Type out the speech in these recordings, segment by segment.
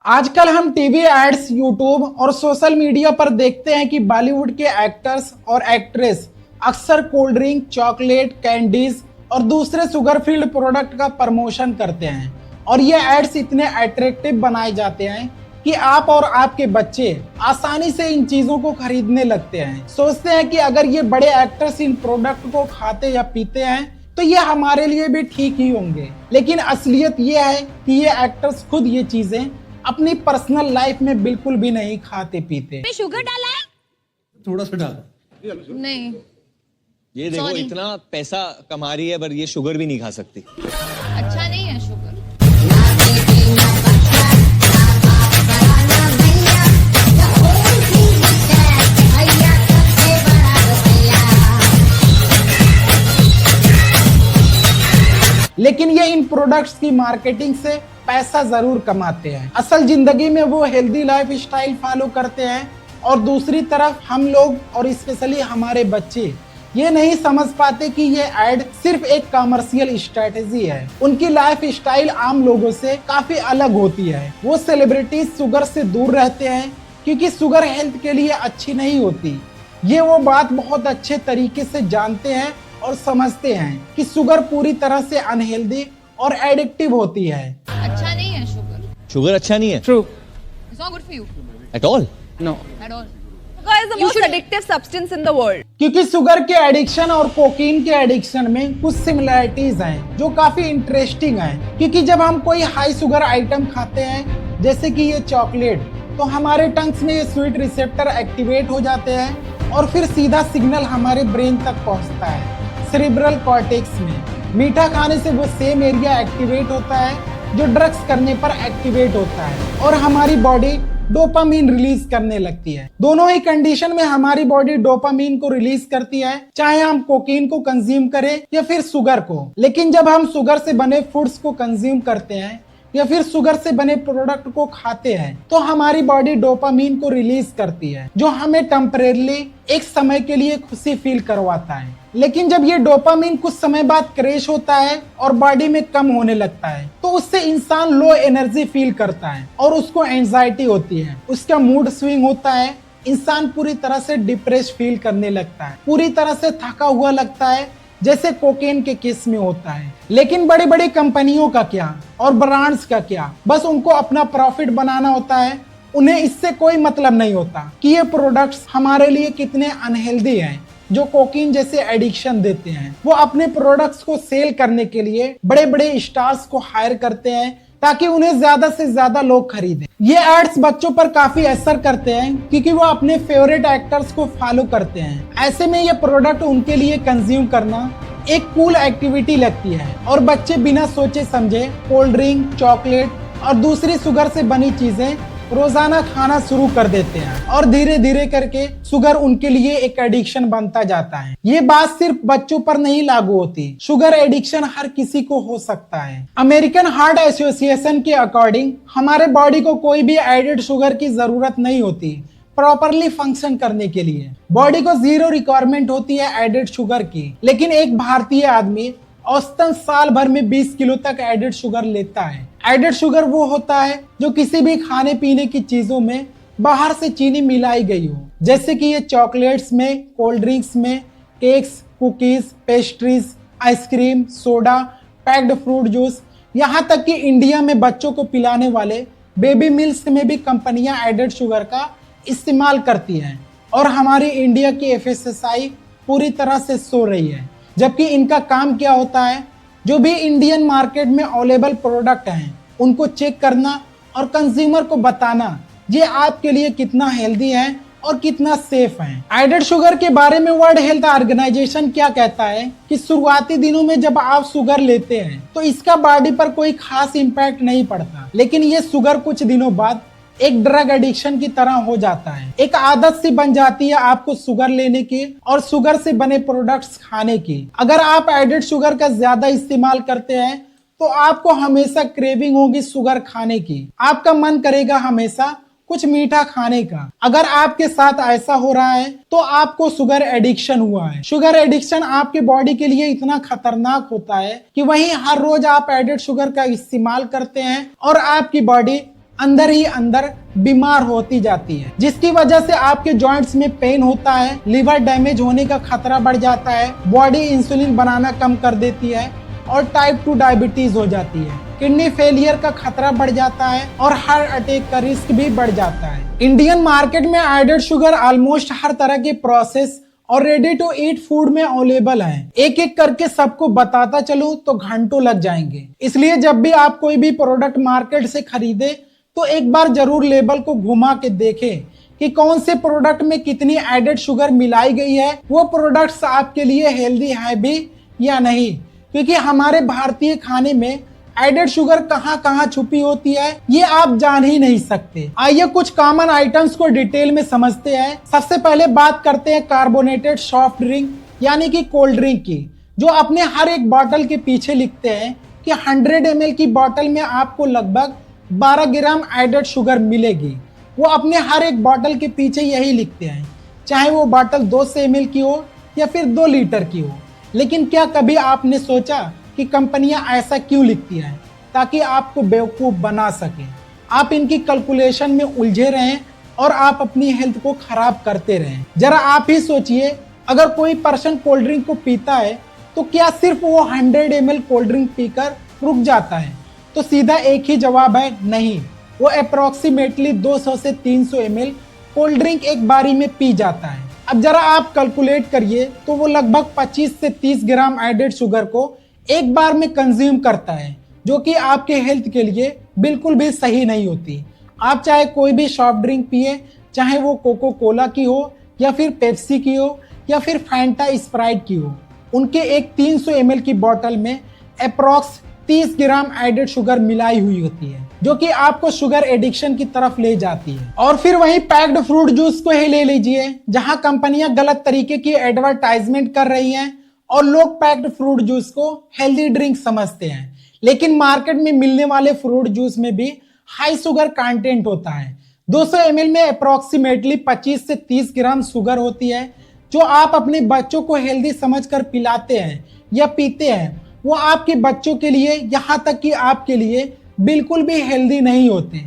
आजकल हम TV ads, YouTube और सोशल मीडिया पर देखते हैं कि बॉलीवुड के एक्टर्स और एक्ट्रेस अक्सर कोल्ड ड्रिंक, चॉकलेट, कैंडीज और दूसरे शुगर फील्ड प्रोडक्ट का प्रमोशन करते हैं और ये एड्स इतने अट्रैक्टिव बनाए जाते हैं कि आप और आपके बच्चे आसानी से इन चीजों को खरीदने लगते हैं। सोचते हैं कि अगर ये बड़े एक्टर्स इन प्रोडक्ट को खाते या पीते हैं तो ये हमारे लिए भी ठीक ही होंगे, लेकिन असलियत ये है कि ये एक्टर्स खुद ये चीजें अपनी पर्सनल लाइफ में बिल्कुल भी नहीं खाते पीते। में शुगर डाला है? थोड़ा सा डाला। नहीं, ये देखो Sorry. इतना पैसा कमा रही है पर ये शुगर भी नहीं खा सकती। अच्छा नहीं है शुगर। लेकिन ये इन प्रोडक्ट्स की मार्केटिंग से पैसा जरूर कमाते हैं। असल जिंदगी में वो हेल्दी लाइफ स्टाइल फॉलो करते हैं और दूसरी तरफ हम लोग और स्पेशली हमारे बच्चे ये नहीं समझ पाते कि ये एड सिर्फ एक कमर्शियल स्ट्रेटेजी है। उनकी लाइफ स्टाइल आम लोगों से काफी अलग होती है। वो सेलिब्रिटीज शुगर से दूर रहते हैं क्योंकि शुगर हेल्थ के लिए अच्छी नहीं होती। ये वो बात बहुत अच्छे तरीके से जानते हैं और समझते हैं कि शुगर पूरी तरह से अनहेल्दी और एडिक्टिव होती है। अच्छा नहीं है शुगर। शुगर अच्छा नहीं है true. It's not good for you at all. No, at all. Sugar is the most addictive substance in the world. क्योंकि शुगर के एडिक्शन और कोकीन के एडिक्शन में कुछ सिमिलरिटीज हैं जो काफी इंटरेस्टिंग हैं। क्योंकि जब हम कोई हाई शुगर आइटम खाते हैं जैसे कि ये चॉकलेट, तो हमारे टंग्स में ये स्वीट रिसेप्टर एक्टिवेट हो जाते हैं और फिर सीधा सिग्नल हमारे ब्रेन तक पहुंचता है सेरिब्रल कॉर्टेक्स में। मीठा खाने से वो सेम एरिया एक्टिवेट होता है जो ड्रग्स करने पर एक्टिवेट होता है और हमारी बॉडी डोपामीन रिलीज करने लगती है। दोनों ही कंडीशन में हमारी बॉडी डोपामीन को रिलीज करती है, चाहे हम कोकीन को कंज्यूम करें या फिर शुगर को। लेकिन जब हम शुगर से बने फूड्स को कंज्यूम करते हैं या फिर शुगर से बने प्रोडक्ट को खाते हैं तो हमारी बॉडी डोपामीन को रिलीज करती है जो हमें टेम्परेरली एक समय के लिए खुशी फील करवाता है। लेकिन जब ये डोपामीन कुछ समय बाद क्रैश होता है और बॉडी में कम होने लगता है तो उससे इंसान लो एनर्जी फील करता है और उसको एंजाइटी होती है, उसका मूड स्विंग होता है, इंसान पूरी तरह से डिप्रेस फील करने लगता है, पूरी तरह से थका हुआ लगता है जैसे कोकेन के केस में होता है। लेकिन बड़ी बड़ी कंपनियों का क्या और ब्रांड्स का क्या, बस उनको अपना प्रॉफिट बनाना होता है। उन्हें इससे कोई मतलब नहीं होता कि ये प्रोडक्ट्स हमारे लिए कितने अनहेल्दी हैं जो कोकीन जैसे एडिक्शन देते हैं। वो अपने प्रोडक्ट्स को सेल करने के लिए बड़े बड़े स्टार्स को हायर करते हैं ताकि उन्हें ज्यादा से ज्यादा लोग खरीदें। ये एड्स बच्चों पर काफी असर करते हैं क्योंकि वो अपने फेवरेट एक्टर्स को फॉलो करते हैं। ऐसे में ये प्रोडक्ट उनके लिए कंज्यूम करना एक कूल एक्टिविटी लगती है और बच्चे बिना सोचे समझे कोल्ड ड्रिंक, चॉकलेट और दूसरी शुगर से बनी चीजें रोजाना खाना शुरू कर देते हैं और धीरे धीरे करके शुगर उनके लिए एक एडिक्शन बनता जाता है। ये बात सिर्फ बच्चों पर नहीं लागू होती, शुगर एडिक्शन हर किसी को हो सकता है। अमेरिकन हार्ट एसोसिएशन के अकॉर्डिंग हमारे बॉडी को कोई भी एडेड शुगर की जरूरत नहीं होती प्रॉपरली फंक्शन करने के लिए। बॉडी को जीरो रिक्वायरमेंट होती है एडेड शुगर की। लेकिन एक भारतीय आदमी औसतन साल भर में 20 किलो तक एडेड शुगर लेता है। एडेड शुगर वो होता है जो किसी भी खाने पीने की चीजों में बाहर से चीनी मिलाई गई हो, जैसे कि ये चॉकलेट्स में, कोल्ड ड्रिंक्स में, cakes, cookies, pastries, ice cream, soda, packed fruit juice, यहाँ तक कि इंडिया में बच्चों को पिलाने वाले बेबी मिल्क में भी कंपनियां एडेड शुगर का इस्तेमाल करती हैं और हमारी इंडिया की FSSAI पूरी तरह से सो रही है। जबकि इनका काम क्या होता है, जो भी इंडियन मार्केट में अवेलेबल प्रोडक्ट हैं उनको चेक करना और कंज्यूमर को बताना ये आपके लिए कितना हेल्दी है और कितना सेफ है। एडेड शुगर के बारे में वर्ल्ड हेल्थ ऑर्गेनाइजेशन क्या कहता है कि शुरुआती दिनों में जब आप शुगर लेते हैं तो इसका बॉडी पर कोई खास इम्पैक्ट नहीं पड़ता, लेकिन ये शुगर कुछ दिनों बाद एक ड्रग एडिक्शन की तरह हो जाता है। एक आदत सी बन जाती है आपको शुगर लेने की और शुगर से बने प्रोडक्ट्स खाने की। अगर आप एडेड शुगर का ज्यादा इस्तेमाल करते हैं तो आपको हमेशा क्रेविंग होगी शुगर खाने की, आपका मन करेगा हमेशा कुछ मीठा खाने का। अगर आपके साथ ऐसा हो रहा है तो आपको शुगर एडिक्शन हुआ है। शुगर एडिक्शन आपके बॉडी के लिए इतना खतरनाक होता है कि वहीं हर रोज आप एडेड शुगर का इस्तेमाल करते हैं और आपकी बॉडी अंदर ही अंदर बीमार होती जाती है, जिसकी वजह से आपके जॉइंट्स में पेन होता है, लिवर डैमेज होने का खतरा बढ़ जाता है, बॉडी इंसुलिन बनाना कम कर देती है और टाइप 2 डायबिटीज हो जाती है, किडनी फेलियर का खतरा बढ़ जाता है और हार्ट अटैक का रिस्क भी बढ़ जाता है। इंडियन मार्केट में एडेड शुगर ऑलमोस्ट हर तरह के प्रोसेस और रेडी टू ईट फूड में अवेलेबल है। एक एक करके सबको बताता चलूं तो घंटों लग जाएंगे। इसलिए जब भी आप कोई भी प्रोडक्ट मार्केट से खरीदे तो एक बार जरूर लेबल को घुमा के देखें कि कौन से प्रोडक्ट में कितनी एडेड शुगर मिलाई गई है, वो प्रोडक्ट्स आपके लिए हेल्दी है भी या नहीं, क्योंकि हमारे भारतीय खाने में एडेड शुगर कहाँ छुपी होती है ये आप जान ही नहीं सकते। आइए कुछ कॉमन आइटम्स को डिटेल में समझते हैं। सबसे पहले बात करते हैं कार्बोनेटेड सॉफ्ट ड्रिंक यानी कि कोल्ड ड्रिंक की, जो अपने हर एक बॉटल के पीछे लिखते हैं कि 100 ml की बॉटल में आपको लगभग 12 ग्राम एडेड शुगर मिलेगी। वो अपने हर एक बॉटल के पीछे यही लिखते हैं, चाहे वो बॉटल 200 ml की हो या फिर 2 लीटर की हो। लेकिन क्या कभी आपने सोचा कि कंपनियां ऐसा क्यों लिखती हैं? ताकि आपको बेवकूफ बना सके, आप इनकी कैलकुलेशन में उलझे रहें और आप अपनी हेल्थ को खराब करते रहें। जरा आप ही सोचिए, अगर कोई पर्सन कोल्ड ड्रिंक को पीता है तो क्या सिर्फ वो 100 ml कोल्ड ड्रिंक पीकर रुक जाता है? तो सीधा एक ही जवाब है, नहीं। वो अप्रोक्सीमेटली 200 से 300 ml कोल्ड ड्रिंक एक बारी में पी जाता है। अब जरा आप कैलकुलेट करिए तो वो लगभग 25 से 30 ग्राम एडेड शुगर को एक बार में कंज्यूम करता है, जो कि आपके हेल्थ के लिए बिल्कुल भी सही नहीं होती। आप चाहे कोई भी सॉफ्ट ड्रिंक पिए, चाहे वो कोको कोला की हो या फिर पेप्सी की हो या फिर फैंटा स्प्राइट की हो, उनके एक 300 ml की बोतल में अप्रॉक्स 30 ग्राम एडेड शुगर मिलाई हुई होती है, जो कि आपको शुगर एडिक्शन की तरफ ले जाती है। और फिर वही पैक्ड फ्रूट जूस को ही ले लीजिए, जहां कंपनियां गलत तरीके की एडवर्टाइजमेंट कर रही हैं और लोग पैक्ड फ्रूट जूस को हेल्दी ड्रिंक समझते हैं, लेकिन मार्केट में मिलने वाले फ्रूट जूस में भी हाई शुगर कंटेंट होता है। 200 ml में अप्रोक्सीमेटली 25 से 30 ग्राम शुगर होती है, जो आप अपने बच्चों को हेल्दी समझकर पिलाते हैं या पीते हैं, वो आपके बच्चों के लिए यहाँ तक कि आपके लिए बिल्कुल भी हेल्दी नहीं होते।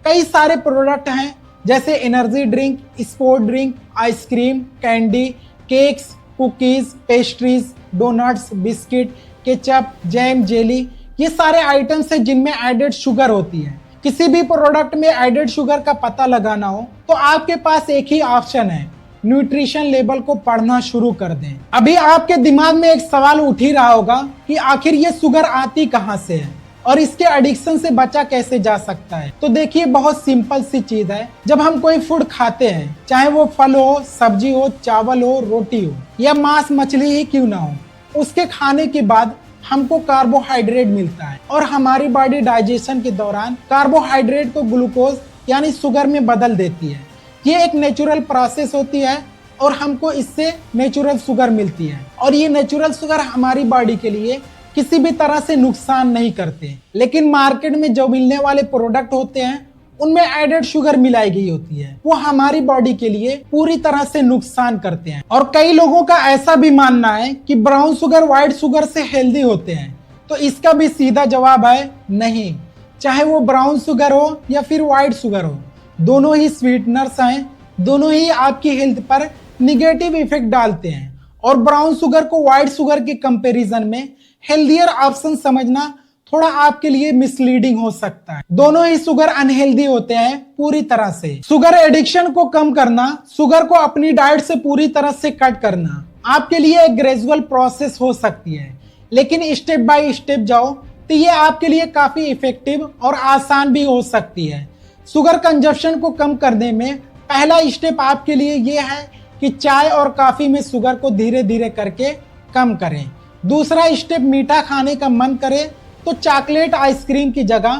कई सारे प्रोडक्ट हैं जैसे energy drink, sport drink, ice cream, candy, cakes, cookies, pastries, donuts, biscuit, ketchup, jam, jelly, ये सारे आइटम्स हैं जिनमें एडेड शुगर होती है। किसी भी प्रोडक्ट में एडेड शुगर का पता लगाना हो तो आपके पास एक ही ऑप्शन है, न्यूट्रिशन लेबल को पढ़ना शुरू कर दें। अभी आपके दिमाग में एक सवाल उठ ही रहा होगा कि आखिर ये शुगर आती कहाँ से है और इसके एडिक्शन से बचा कैसे जा सकता है। तो देखिए, बहुत सिंपल सी चीज है। जब हम कोई फूड खाते हैं, चाहे वो फल हो, सब्जी हो, चावल हो, रोटी हो या मांस मछली ही क्यों ना हो, उसके खाने के बाद हमको कार्बोहाइड्रेट मिलता है और हमारी बॉडी डाइजेशन के दौरान कार्बोहाइड्रेट को ग्लूकोज यानी शुगर में बदल देती है। ये एक नेचुरल प्रोसेस होती है और हमको इससे नेचुरल शुगर मिलती है, और ये नेचुरल शुगर हमारी बॉडी के लिए किसी भी तरह से नुकसान नहीं करते। लेकिन मार्केट में जो मिलने वाले प्रोडक्ट होते हैं उनमें एडेड शुगर मिलाई गई होती है, वो हमारी बॉडी के लिए पूरी तरह से नुकसान करते हैं। और कई लोगों का ऐसा भी मानना है कि ब्राउन शुगर व्हाइट शुगर से हेल्दी होते हैं, तो इसका भी सीधा जवाब है नहीं। चाहे वो ब्राउन शुगर हो या फिर व्हाइट शुगर हो, दोनों ही स्वीटनर्स हैं, दोनों ही आपकी हेल्थ पर निगेटिव इफेक्ट डालते हैं। और ब्राउन शुगर को व्हाइट शुगर के कंपैरिजन में हेल्दियर ऑप्शन समझना थोड़ा आपके लिए मिसलीडिंग हो सकता है। दोनों ही शुगर अनहेल्दी होते हैं पूरी तरह से। शुगर एडिक्शन को कम करना, शुगर को अपनी डाइट से पूरी तरह से कट करना आपके लिए एक ग्रेजुअल प्रोसेस हो सकती है, लेकिन स्टेप बाय स्टेप जाओ तो ये आपके लिए काफी इफेक्टिव और आसान भी हो सकती है। शुगर कंजप्शन को कम करने में पहला स्टेप आपके लिए ये है कि चाय और कॉफी में शुगर को धीरे धीरे करके कम करें। दूसरा स्टेप, मीठा खाने का मन करे तो चॉकलेट आइसक्रीम की जगह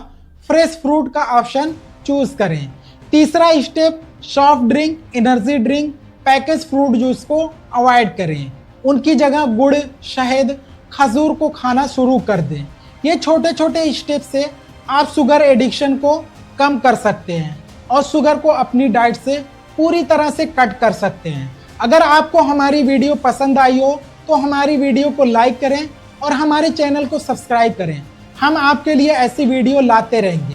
फ्रेश फ्रूट का ऑप्शन चूज करें। तीसरा step, soft drink, energy drink, package fruit juice को अवॉइड करें। उनकी जगह गुड़, शहद, खजूर को खाना शुरू कर दें। ये छोटे छोटे स्टेप से आप शुगर एडिक्शन को कम कर सकते हैं और शुगर को अपनी डाइट से पूरी तरह से कट कर सकते हैं। अगर आपको हमारी वीडियो पसंद आई हो तो हमारी वीडियो को लाइक करें और हमारे चैनल को सब्सक्राइब करें। हम आपके लिए ऐसी वीडियो लाते रहेंगे।